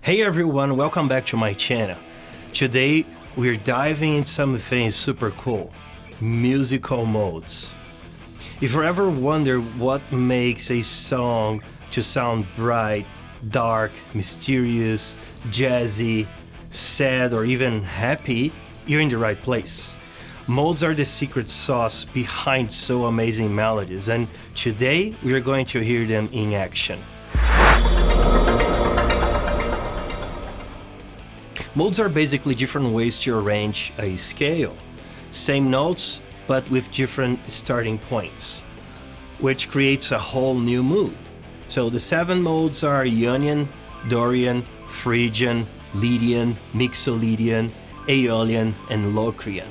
Hey everyone, welcome back to my channel. Today we're diving into something super cool, musical modes. If you ever wonder what makes a song to sound bright, dark, mysterious, jazzy, sad, or even happy, you're in the right place. Modes are the secret sauce behind so amazing melodies, and today we're going to hear them in action. Modes are basically different ways to arrange a scale. Same notes, but with different starting points, which creates a whole new mood. So the 7 modes are Ionian, Dorian, Phrygian, Lydian, Mixolydian, Aeolian, and Locrian.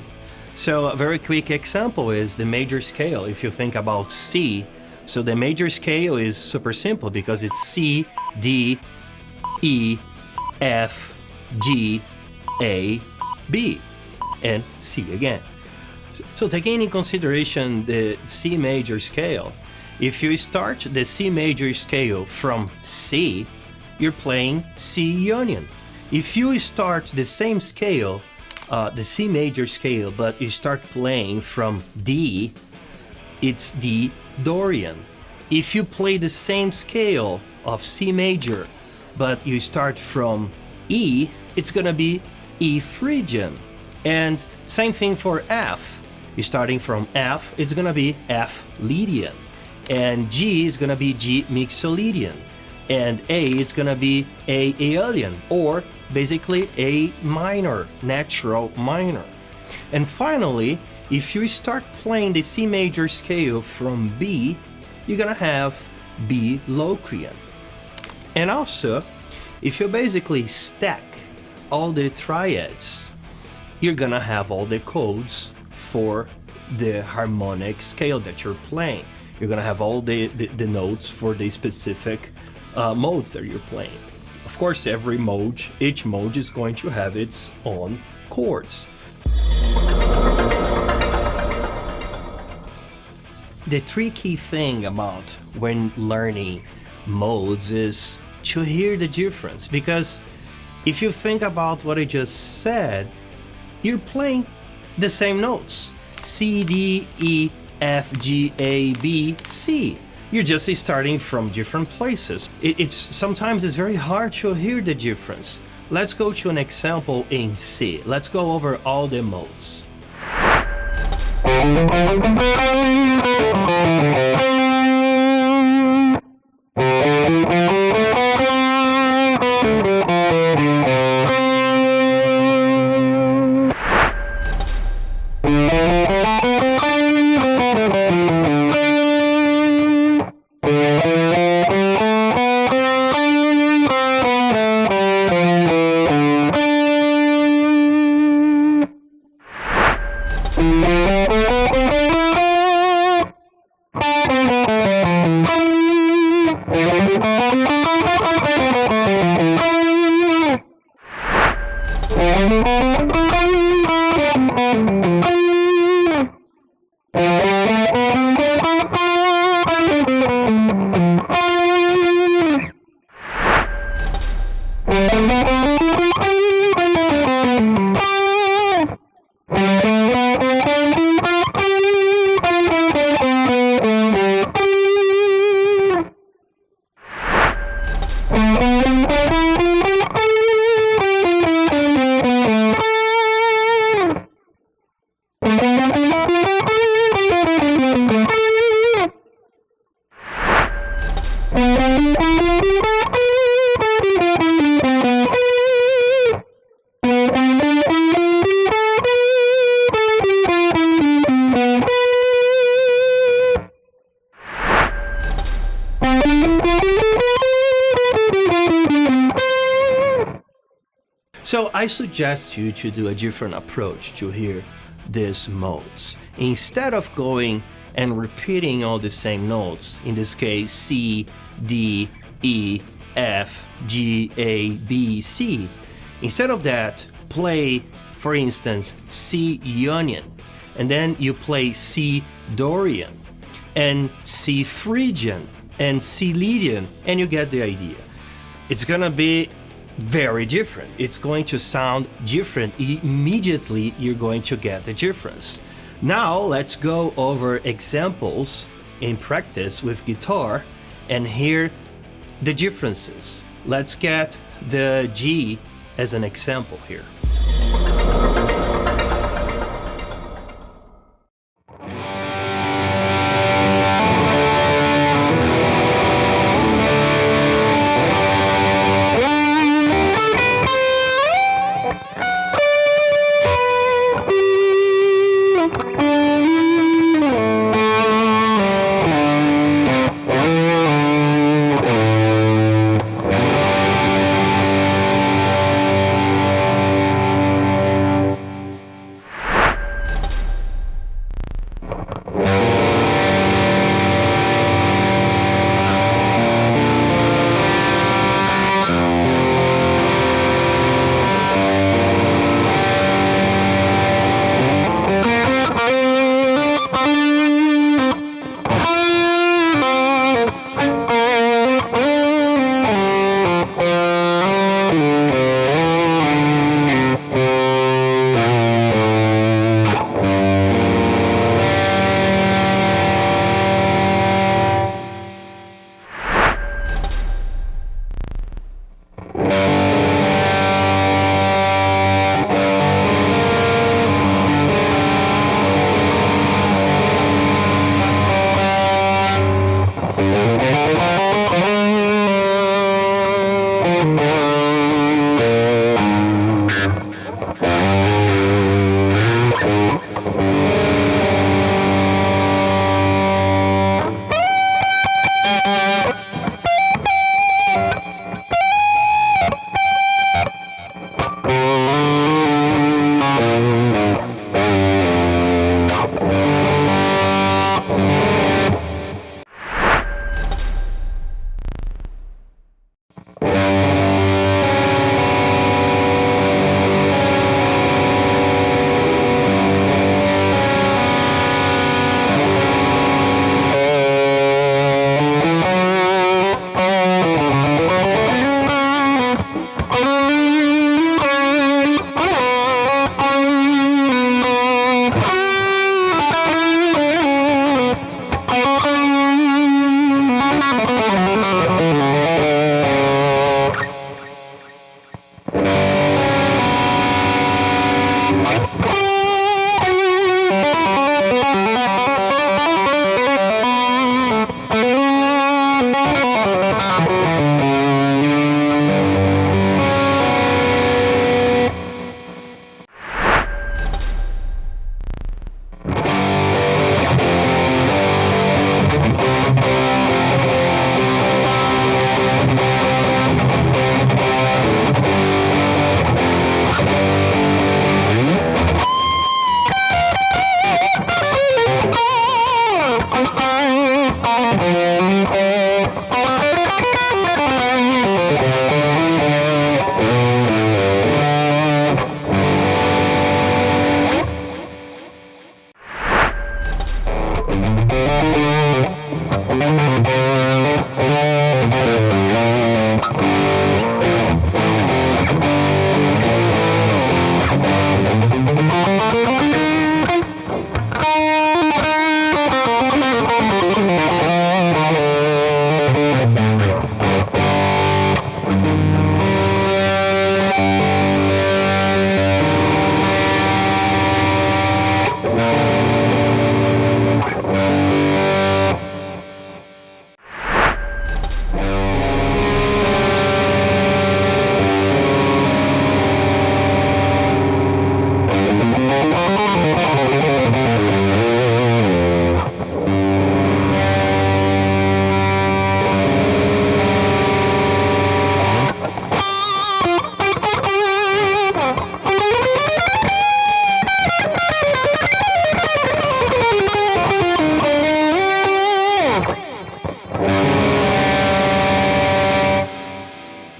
So a very quick example is the major scale. If you think about C, so the major scale is super simple because it's C, D, E, F, G, A, B, and C again. So taking in consideration the C major scale, if you start the C major scale from C, you're playing C Ionian. If you start the same scale, the C major scale, but you start playing from D, it's D Dorian. If you play the same scale of C major, but you start from E, it's gonna be E Phrygian. And same thing for F. You're starting from F, it's gonna be F Lydian. And G is gonna be G Mixolydian. And A, it's gonna be A Aeolian, or basically A minor, natural minor. And finally, if you start playing the C major scale from B, you're gonna have B Locrian. And also, if you basically stack all the triads, you're gonna have all the codes for the harmonic scale that you're playing. You're gonna have all the notes for the specific mode that you're playing. Of course, each mode is going to have its own chords. The tricky thing about when learning modes is to hear the difference, because if you think about what I just said, you're playing the same notes. C, D, E, F, G, A, B, C. You're just starting from different places. Sometimes it's very hard to hear the difference. Let's go to an example in C. Let's go over all the modes. So I suggest you to do a different approach to hear these modes. Instead of going and repeating all the same notes, in this case C, D, E, F, G, A, B, C, instead of that, play, for instance, C Ionian, and then you play C Dorian, and C Phrygian, and C Lydian, and you get the idea. It's gonna be very different. It's going to sound different. Immediately, you're going to get the difference. Now, let's go over examples in practice with guitar and hear the differences. Let's get the G as an example here.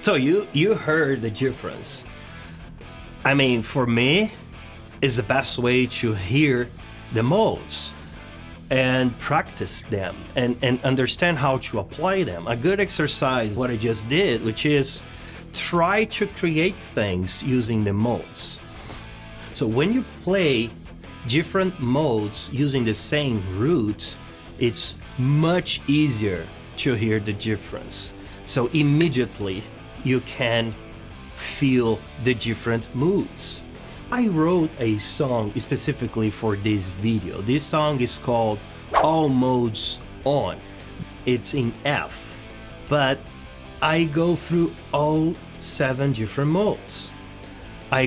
So you heard the difference. I mean, for me, it's the best way to hear the modes and practice them and understand how to apply them. A good exercise, what I just did, which is try to create things using the modes. So when you play different modes using the same root, it's much easier to hear the difference. So immediately you can feel the different moods. I wrote a song specifically for this video. This song is called All Modes On. It's in F, but I go through all 7 different modes. I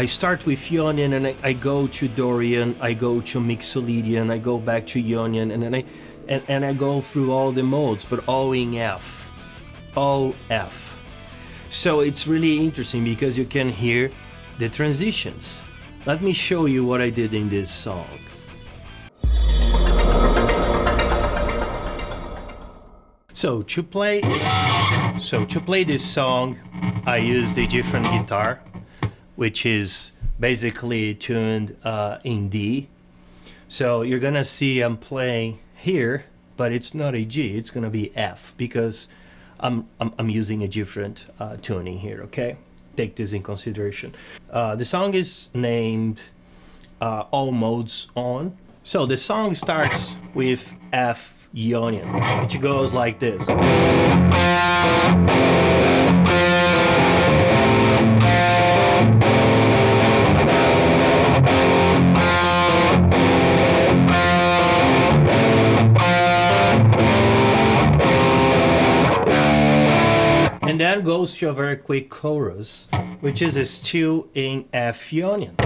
start with Ionian and I go to Dorian, I go to Mixolydian, I go back to Ionian, and then I go through all the modes, but all in F. All F. So it's really interesting because you can hear the transitions. Let me show you what I did in this song. So to play this song, I used a different guitar, which is basically tuned in D. So you're gonna see I'm playing here, but it's not a G, it's gonna be F because I'm using a different tuning here, okay? Take this in consideration. The song is named All Modes On. So the song starts with F Ionian, which goes like this. And then goes to a very quick chorus, which is still in F Ionian.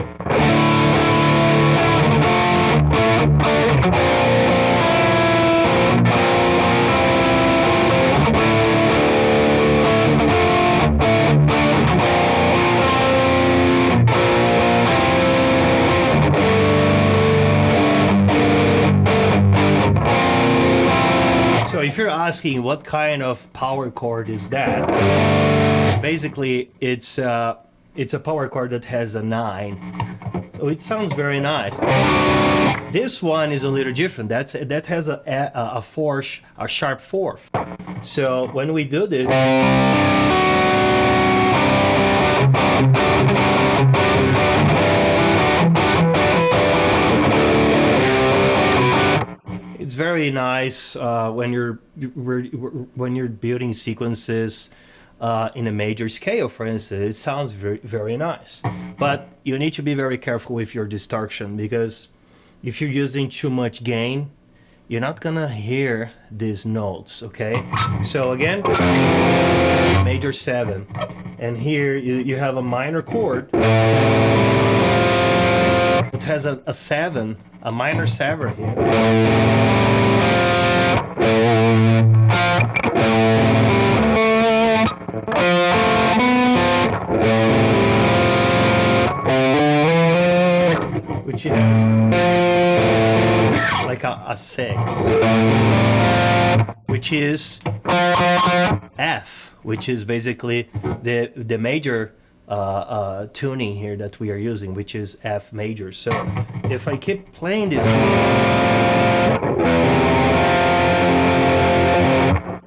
So if you're asking what kind of power chord is that, basically it's a power chord that has a 9. So it sounds very nice. This one is a little different. That has a sharp 4th. So when we do this, it's very nice when you're building sequences in a major scale, for instance. It sounds very, very nice. But you need to be very careful with your distortion, because if you're using too much gain, you're not gonna hear these notes, okay? So again, major 7, and here you have a minor chord. It has a 7, a minor 7 here. Which has like a 6, which is F, which is basically the major tuning here that we are using, which is F major. So if I keep playing this,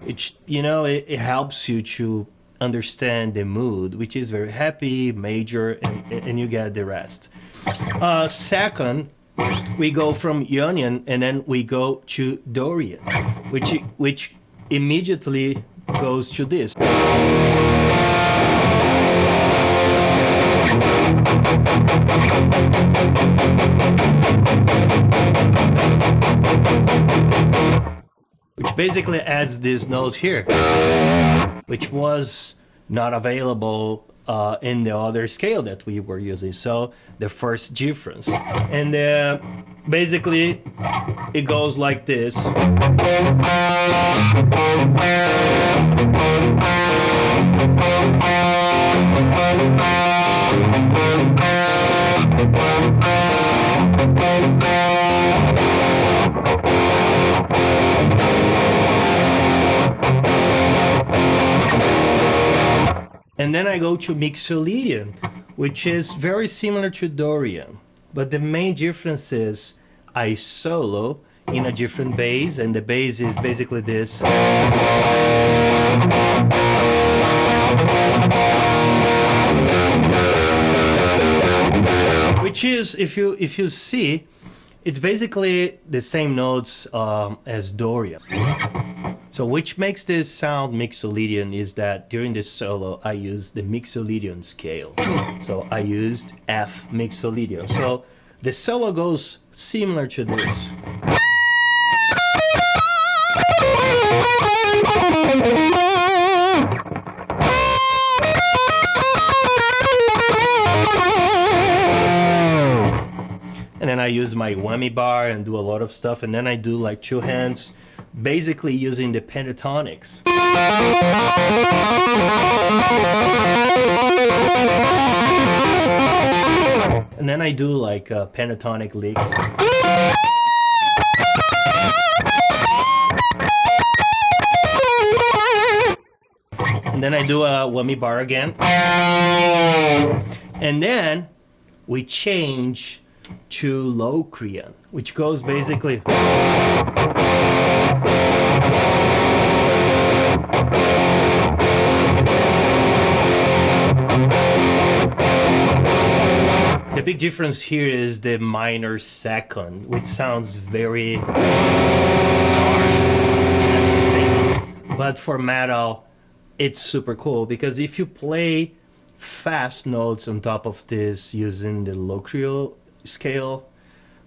it helps you to understand the mood, which is very happy, major, and you get the rest. Second, we go from Ionian and then we go to Dorian, which immediately goes to this. Which basically adds these notes here, which was not available in the other scale that we were using. So the first difference, and basically it goes like this. And then I go to Mixolydian, which is very similar to Dorian, but the main difference is I solo in a different bass, and the bass is basically this. which is, if you see, it's basically the same notes as Dorian. So which makes this sound Mixolydian is that during this solo I used the Mixolydian scale. So I used F Mixolydian. So the solo goes similar to this. And then I use my whammy bar and do a lot of stuff, and then I do like two hands, basically using the pentatonics. And then I do like pentatonic licks. And then I do a whammy bar again. And then we change to Locrian, which goes basically. The big difference here is the minor second, which sounds very hard and stable. But for metal, it's super cool because if you play fast notes on top of this using the Locrian scale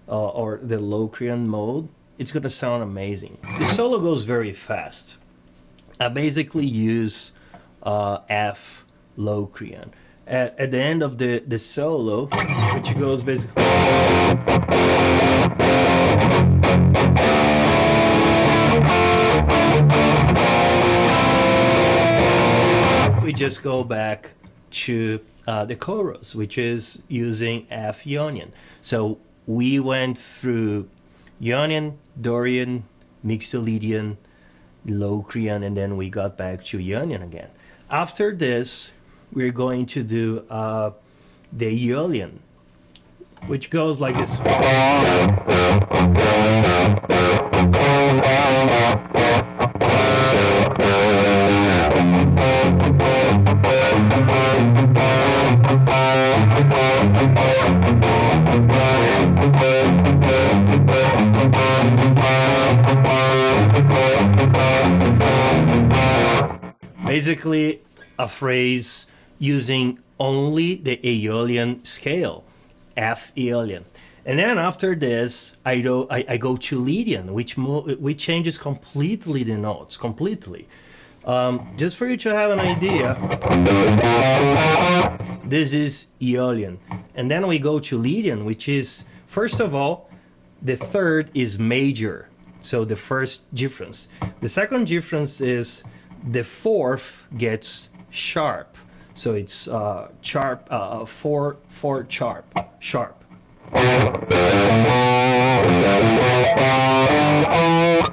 or the Locrian mode, it's gonna sound amazing. The solo goes very fast. I basically use F Locrian. At the end of the solo, which goes basically. We just go back to the chorus, which is using F Ionian. So we went through Ionian, Dorian, Mixolydian, Locrian, and then we got back to Ionian again. After this, we're going to do the Aeolian, which goes like this. Basically, a phrase using only the Aeolian scale, F Aeolian. And then after this, I go to Lydian, which changes completely the notes, completely. Just for you to have an idea, this is Aeolian. And then we go to Lydian, which is, first of all, the third is major. So the first difference. The second difference is the fourth gets sharp. So it's sharp, 4 sharp.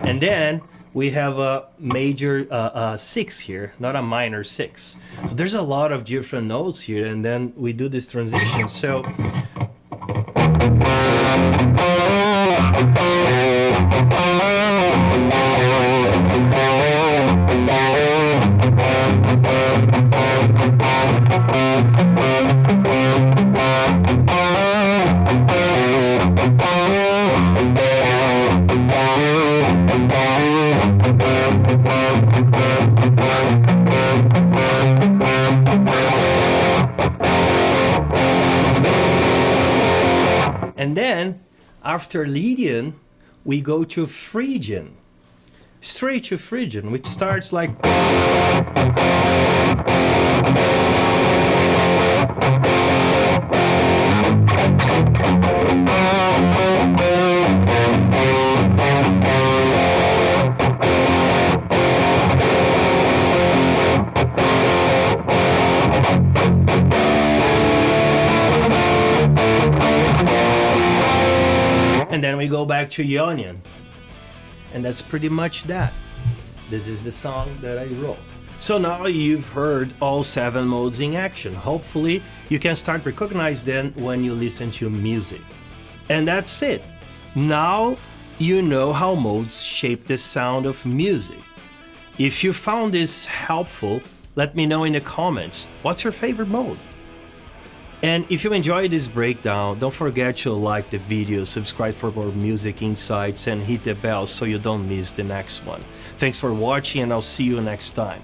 And then we have a major 6 here, not a minor 6. So there's a lot of different notes here, and then we do this transition. So and then after Lydian, we go to Phrygian, straight to Phrygian, which starts like. And then we go back to Ionian. And that's pretty much that. This is the song that I wrote. So now you've heard all 7 modes in action. Hopefully you can start recognize them when you listen to music. And that's it. Now you know how modes shape the sound of music. If you found this helpful, let me know in the comments. What's your favorite mode? And if you enjoyed this breakdown, don't forget to like the video, subscribe for more music insights, and hit the bell so you don't miss the next one. Thanks for watching, and I'll see you next time.